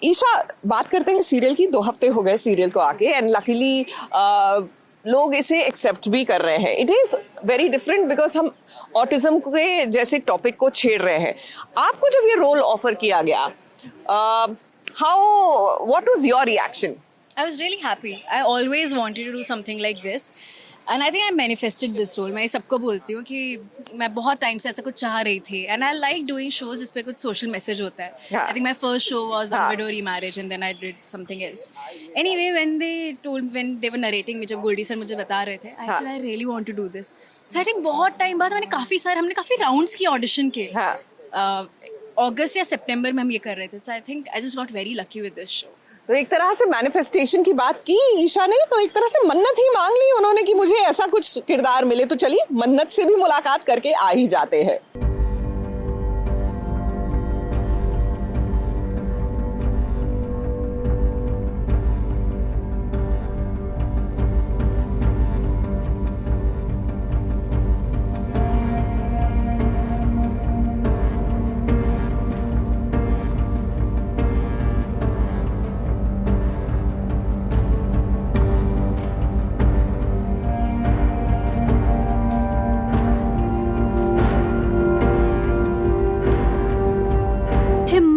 ईशा, बात करते हैं सीरियल की। 2 हफ्ते हो गए सीरियल को आके एंड लकीली लोग इसे एक्सेप्ट भी कर रहे हैं। It is very different because हम ऑटिज्म के जैसे टॉपिक को छेड़ रहे हैं। आपको जब ये रोल ऑफर किया गया, how what was your reaction? I was really happy. I always wanted to do something like this. And I think I manifested this role. मैं सबको बोलती हूँ कि मैं बहुत टाइम से ऐसा कुछ चाह रही थी. And I like doing shows जिस पे कुछ social message होता है. Yeah. I think my first show was on widow remarriage and then I did something else. Anyway, when they were narrating, जब गोल्डी सर मुझे बता रहे थे, I said I really want to do this. So I think बहुत time बाद हमने काफ़ी rounds की ऑडिशन के. अगस्त या सितंबर में हम ये कर रहे थे. So I think I just got very lucky with this show. तो एक तरह से मैनिफेस्टेशन की बात की ईशा ने, तो एक तरह से मन्नत ही मांग ली उन्होंने कि मुझे ऐसा कुछ किरदार मिले। तो चलिए मन्नत से भी मुलाकात करके आ ही जाते हैं।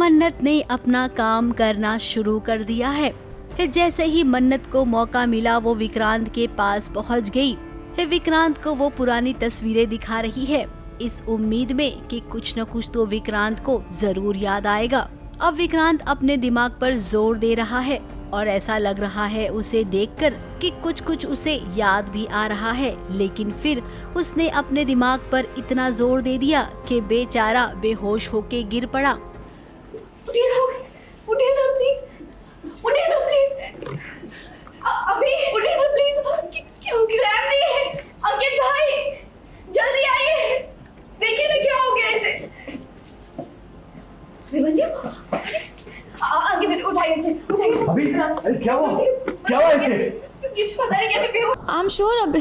मन्नत ने अपना काम करना शुरू कर दिया है। जैसे ही मन्नत को मौका मिला वो विक्रांत के पास पहुंच गई। विक्रांत को वो पुरानी तस्वीरें दिखा रही है, इस उम्मीद में कि कुछ न कुछ तो विक्रांत को जरूर याद आएगा। अब विक्रांत अपने दिमाग पर जोर दे रहा है और ऐसा लग रहा है उसे देखकर कि कुछ उसे याद भी आ रहा है, लेकिन फिर उसने अपने दिमाग पर इतना जोर दे दिया कि बेचारा बेहोश होके गिर पड़ा। उठिए ना प्लीज। अभी उठिए ना प्लीज। क्या हो गया? सैम नहीं, अंकित भाई, जल्दी आइए। देखिए ना क्या हो गया इसे। अंकित उठाइए इसे। अभी अरे क्या हुआ इसे? पता नहीं कैसे बेहोश। आई एम श्योर अब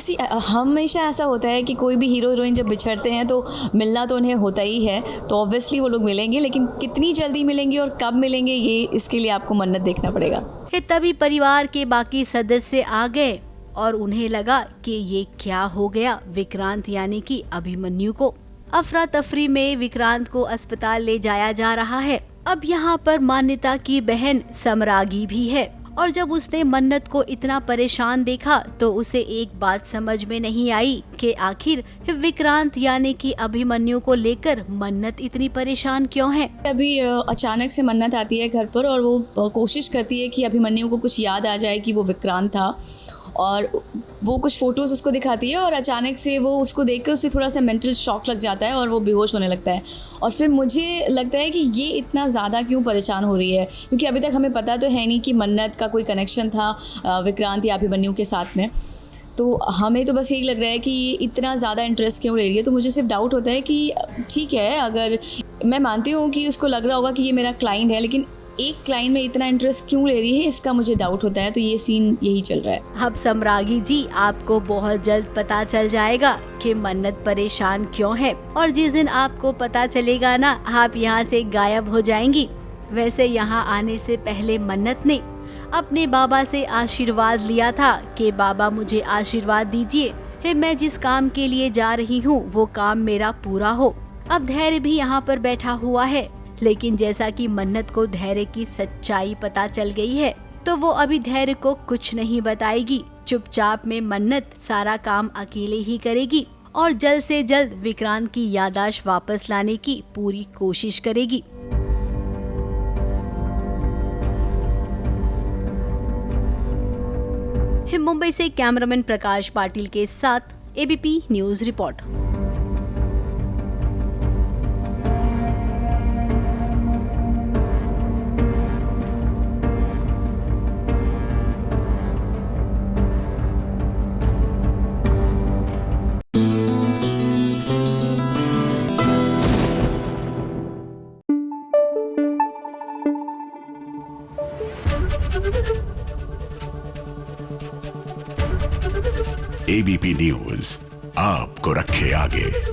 हमेशा ऐसा होता है कि कोई भी हीरो हीरोइन जब बिछड़ते हैं तो मिलना तो उन्हें होता ही है, तो ऑब्वियसली वो लोग मिलेंगे, लेकिन कितनी जल्दी मिलेंगे और कब मिलेंगे ये इसके लिए आपको मन्नत देखना पड़ेगा। तभी परिवार के बाकी सदस्य आ गए और उन्हें लगा कि ये क्या हो गया विक्रांत यानी कि अभिमन्यु को। अफरा तफरी में विक्रांत को अस्पताल ले जाया जा रहा है। अब यहाँ पर मान्यता की बहन समरागी भी है और जब उसने मन्नत को इतना परेशान देखा तो उसे एक बात समझ में नहीं आई कि आखिर विक्रांत यानी कि अभिमन्यु को लेकर मन्नत इतनी परेशान क्यों है। अभी अचानक से मन्नत आती है घर पर और वो कोशिश करती है कि अभिमन्यु को कुछ याद आ जाए कि वो विक्रांत था, और वो कुछ फोटोज़ उसको दिखाती है और अचानक से वो उसको देखकर उसे थोड़ा सा मेंटल शॉक लग जाता है और वो बेहोश होने लगता है। और फिर मुझे लगता है कि ये इतना ज़्यादा क्यों परेशान हो रही है, क्योंकि अभी तक हमें पता तो है नहीं कि मन्नत का कोई कनेक्शन था विक्रांत या अभिमन्यु के साथ में। तो हमें तो बस यही लग रहा है कि ये इतना ज़्यादा इंटरेस्ट क्यों ले रही है। तो मुझे सिर्फ डाउट होता है कि ठीक है, अगर मैं मानती हूँ कि उसको लग रहा होगा कि ये मेरा क्लाइंट है, लेकिन एक क्लाइंट में इतना इंटरेस्ट क्यों ले रही है, इसका मुझे डाउट होता है। तो ये सीन यही चल रहा है। अब समरागी जी, आपको बहुत जल्द पता चल जाएगा कि मन्नत परेशान क्यों है, और जिस दिन आपको पता चलेगा ना, आप यहाँ से गायब हो जाएंगी। वैसे यहाँ आने से पहले मन्नत ने अपने बाबा से आशीर्वाद लिया था कि बाबा मुझे आशीर्वाद दीजिए, मैं जिस काम के लिए जा रही हूँ वो काम मेरा पूरा हो। अब धैर्य भी यहाँ पर बैठा हुआ है, लेकिन जैसा कि मन्नत को धैर्य की सच्चाई पता चल गई है तो वो अभी धैर्य को कुछ नहीं बताएगी। चुपचाप में मन्नत सारा काम अकेले ही करेगी और जल्द से जल्द विक्रांत की याददाश्त वापस लाने की पूरी कोशिश करेगी। मुंबई से कैमरामैन प्रकाश पाटिल के साथ ABP news report. ABP news आपको रखे आगे।